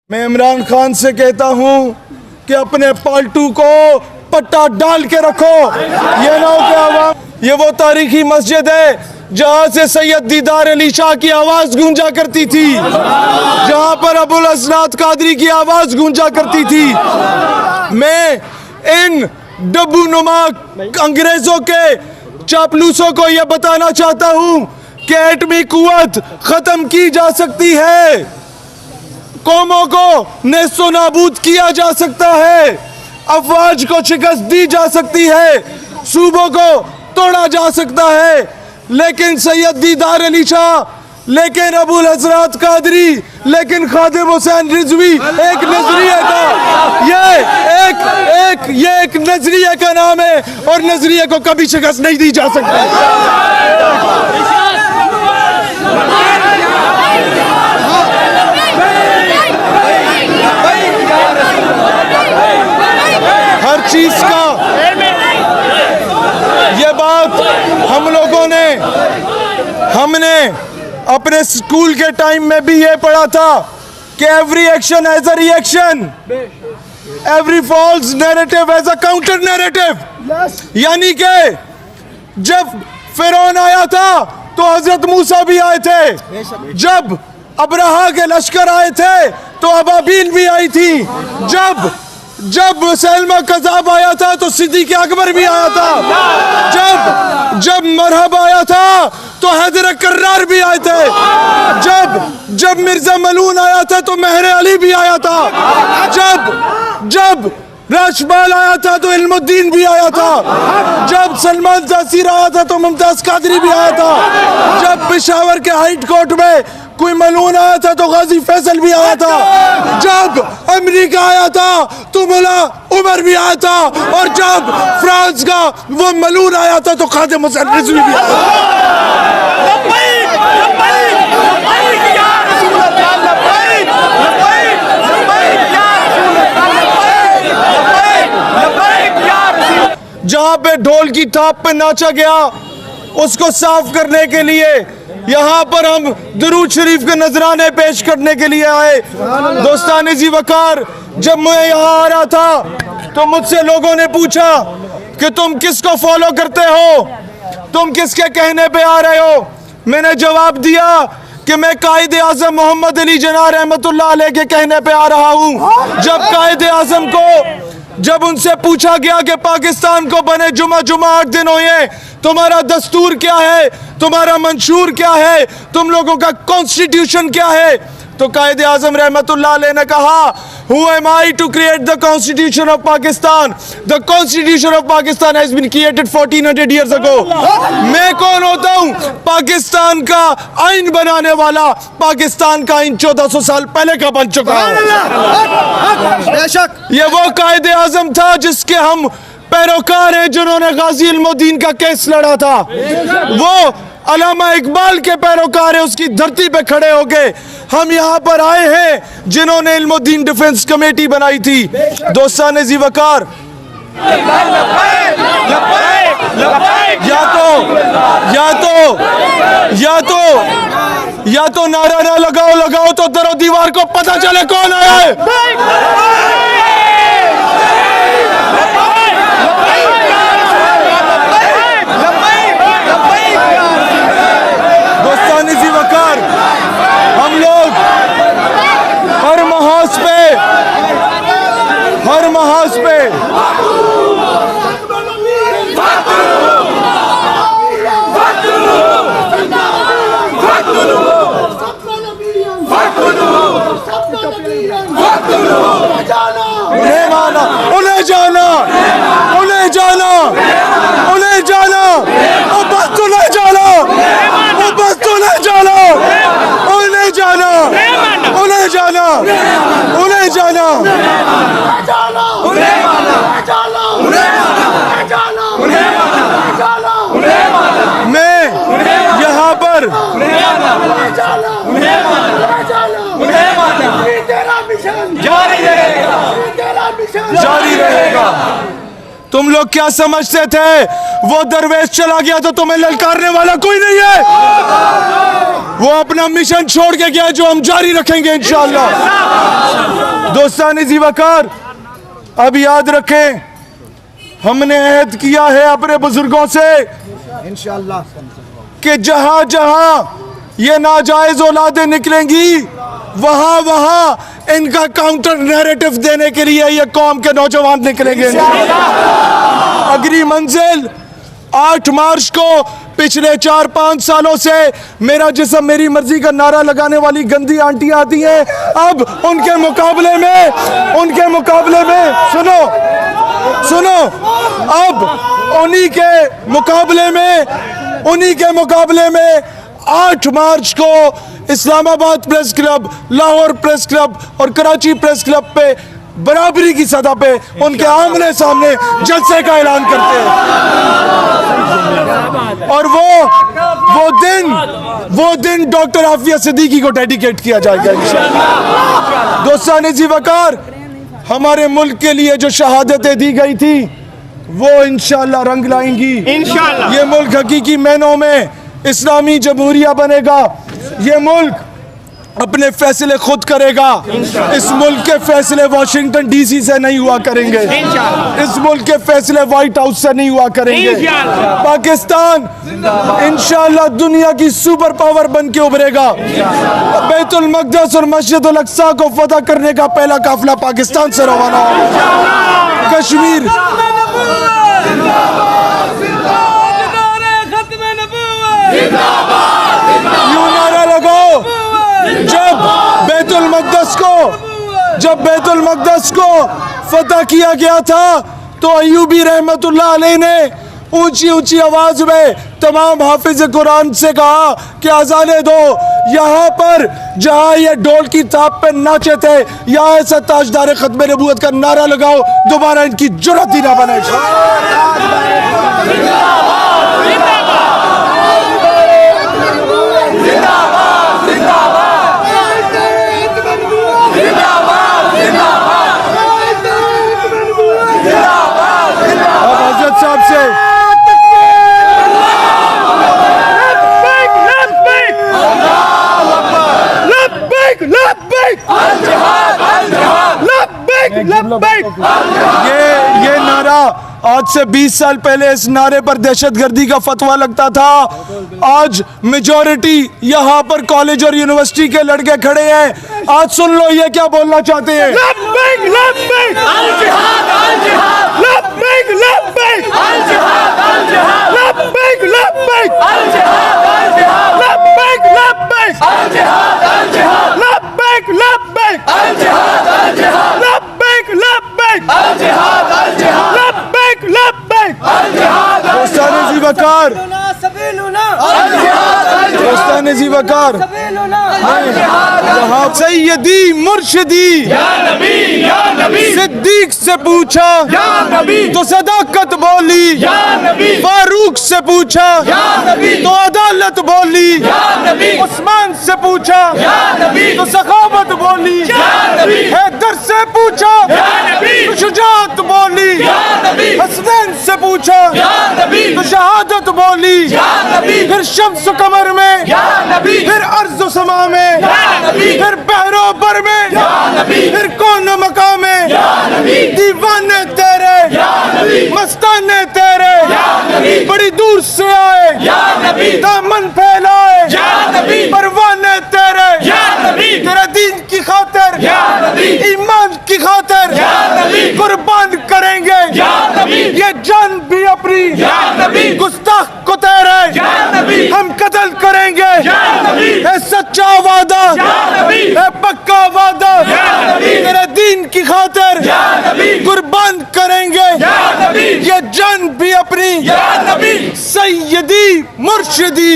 मैं इमरान खान से कहता हूं कि अपने पालतू को पट्टा डाल के रखो। ये ना हो कि आवाम, ये वो तारीखी मस्जिद है जहां से सैयद दीदार अली शाह की आवाज गूंजा करती थी, जहां पर अबुल असनाद कादरी की आवाज गूंजा करती थी। मैं इन डब्बूनुमा अंग्रेजों के चापलूसों को यह बताना चाहता हूं कि एटमी कुव्वत खत्म की जा सकती है, कौमों को नेस्तो नाबूद किया जा सकता है, अफवाज को शिकस्त दी जा सकती है, सूबों को तोड़ा जा सकता है, लेकिन सैयद दीदार अली शाह, लेकिन अबुल असनाद कादरी, लेकिन खादिम हुसैन रिजवी एक नजरिए का, ये एक नजरिए का नाम है और नजरिए को कभी शिकस्त नहीं दी जा सकती। हर चीज का ये बात हमने अपने स्कूल के टाइम में भी ये पढ़ा था कि every action has a reaction, every false narrative has a counter narrative. यानी कि जब फिरौन आया था तो हजरत मूसा भी आए थे, जब अब्राहा के लश्कर आए थे तो अबाबील भी आई थी, जब सलमा कज़ाब आया था तो सिद्दीक़ अकबर भी आया था, जब मरहब आया था तो हैदर कर्रार भी आए थे, जब मिर्जा मलून आया था तो मेहर अली भी आया था, जब राशबाल आया था तो इल्मुद्दीन भी आया था, जब सलमान तासीर आया था तो मुमताज कादरी भी आया था, जब पेशावर के हाई कोर्ट में कोई मलून आया था तो गाजी फैसल भी आया था, जब अमेरिका आया था तो मुला उमर भी आया था, और जब फ्रांस का वो मलून आया था तो खादिम हुसैन रिजवी भी आया था। जहां पे ढोल की थाप पे नाचा गया उसको साफ करने के लिए यहाँ पर हम दुरूद शरीफ के नजराने पेश करने के लिए आए। दोस्तान जी वकार, जब मैं यहाँ आ रहा था तो मुझसे लोगों ने पूछा कि तुम किसको फॉलो करते हो, तुम किसके कहने पे आ रहे हो। मैंने जवाब दिया कि मैं कायदे आज़म मोहम्मद अली जिन्ना रहमतुल्लाह अलैह के कहने पे आ रहा हूँ। जब कायदे आज़म को जब उनसे पूछा गया कि पाकिस्तान को बने जुमा 8 दिन हुए, तुम्हारा दस्तूर क्या है, तुम्हारा मंशूर क्या है, तुम लोगों का कॉन्स्टिट्यूशन क्या है, तो कायदे आज़म रहमतुल्लाह अलैह ने कहा, Who am I to create the constitution of Pakistan? The constitution of Pakistan has been created 1400 years ago. मैं कौन होता हूँ? पाकिस्तान का आइन बनाने वाला, पाकिस्तान का आइन 1400 साल पहले का बन चुका है। बेशक ये वो कायदे आज़म था जिसके हम पैरोकार हैं, जिन्होंने गाजी इल्मुद्दीन का केस लड़ा था। वो अल्लामा इकबाल के पैरोकार है, उसकी धरती पे खड़े हो गए। हम यहाँ पर आए हैं जिन्होंने इल्मुद्दीन डिफेंस कमेटी बनाई थी। दोस्तान जी वकार, या तो नारा ना लगाओ तो दरो दीवार को पता चले कौन आया है। हम लोग हर महाज पे उन्हें जाना मैं यहाँ पर जारी रहेगा। तुम लोग क्या समझते थे वो दरवेश चला गया तो तुम्हें ललकारने वाला कोई नहीं है। वो अपना मिशन छोड़ के गया जो हम जारी रखेंगे इंशाअल्लाह। दोस्तान जी वकार, अब याद रखें, हमने अहद किया है अपने बुजुर्गों से इंशाअल्लाह कि जहां जहां ये नाजायज औलादें निकलेंगी वहां वहां इनका काउंटर नैरेटिव देने के लिए ये कौम के नौजवान निकलेंगे। अगली मंजिल 8 मार्च को पिछले 4-5 सालों से मेरा जिस्म मेरी मर्जी का नारा लगाने वाली गंदी आंटियां आती हैं, अब उनके मुकाबले में सुनो, अब उन्हीं के मुकाबले में 8 मार्च को Islamabad press club, Lahore press club और कराची प्रेस क्लब पे बराबरी की सतह पे उनके आमने सामने जलसे का ऐलान करते हैं। और वो दिन डॉक्टर आफिया सिद्दीकी को डेडिकेट किया जाएगा इंशाअल्लाह। दोस्तान जी वकार, हमारे मुल्क के लिए जो शहादतें दी गई थी वो इंशाअल्लाह रंग लाएंगी। ये मुल्क हकीकी मैनों में इस्लामी जमहूरिया बनेगा। ये मुल्क अपने फैसले खुद करेगा। इस मुल्क के फैसले वाशिंगटन डीसी से नहीं हुआ करेंगे, इस मुल्क के फैसले व्हाइट हाउस से नहीं हुआ करेंगे। पाकिस्तान इंशाअल्लाह दुनिया की सुपर पावर बन के उभरेगा। बैतुल मक़दस और मस्जिद अल अक़सा को फतह करने का पहला काफिला पाकिस्तान से रवाना होगा। कश्मीर यूं नारा लगाओ। जब बैतुल मक़दस को फतह किया गया था तो अय्यूबी रहमतुल्लाह अलैह ने ऊंची ऊंची आवाज में तमाम हाफिज कुरान से कहा कि अज़ाने दो, यहाँ पर जहाँ ये ढोल की ताप पे नाचे थे यहाँ ऐसा ताजदार खत्म नबूवत का नारा लगाओ, दोबारा इनकी जुर्रत ही ना बने। ये नारा आज से 20 साल पहले इस नारे पर दहशतगर्दी का फतवा लगता था। आज मेजॉरिटी यहाँ पर कॉलेज और यूनिवर्सिटी के लड़के खड़े हैं। आज सुन लो ये क्या बोलना चाहते हैं। दोस्तान जी वकार, सैयदी मुर्शिदी सिद्दीक से पूछा तो सदाकत बोली, फारूक से पूछा तो अदालत बोली, उस्मान से पूछा तो सखावत बोली, हैदर से पूछा तो शुजाअत बोली, हसनैन से पूछा तो शहादत बोली, फिर शम्स कमर में, फिर अर्ज़ समा में, फिर बहरो बर में, फिर कौन मकाम में, दीवाने तेरे, मस्ताने तेरे, बड़ी दूर से आए, दामन फैलाए, परवाने तेरे, तेरे दीन की खातिर, ईमान की खातिर कुर्बान करेंगे ये जान भी अपनी, गुस्ताख को तेरे हम कत्ल करेंगे। है सच्चा वादा, है पक्का वादा, तेरे दीन की खातिर कुर्बान करेंगे ये जान भी अपनी। सैयदी मुर्शिदी।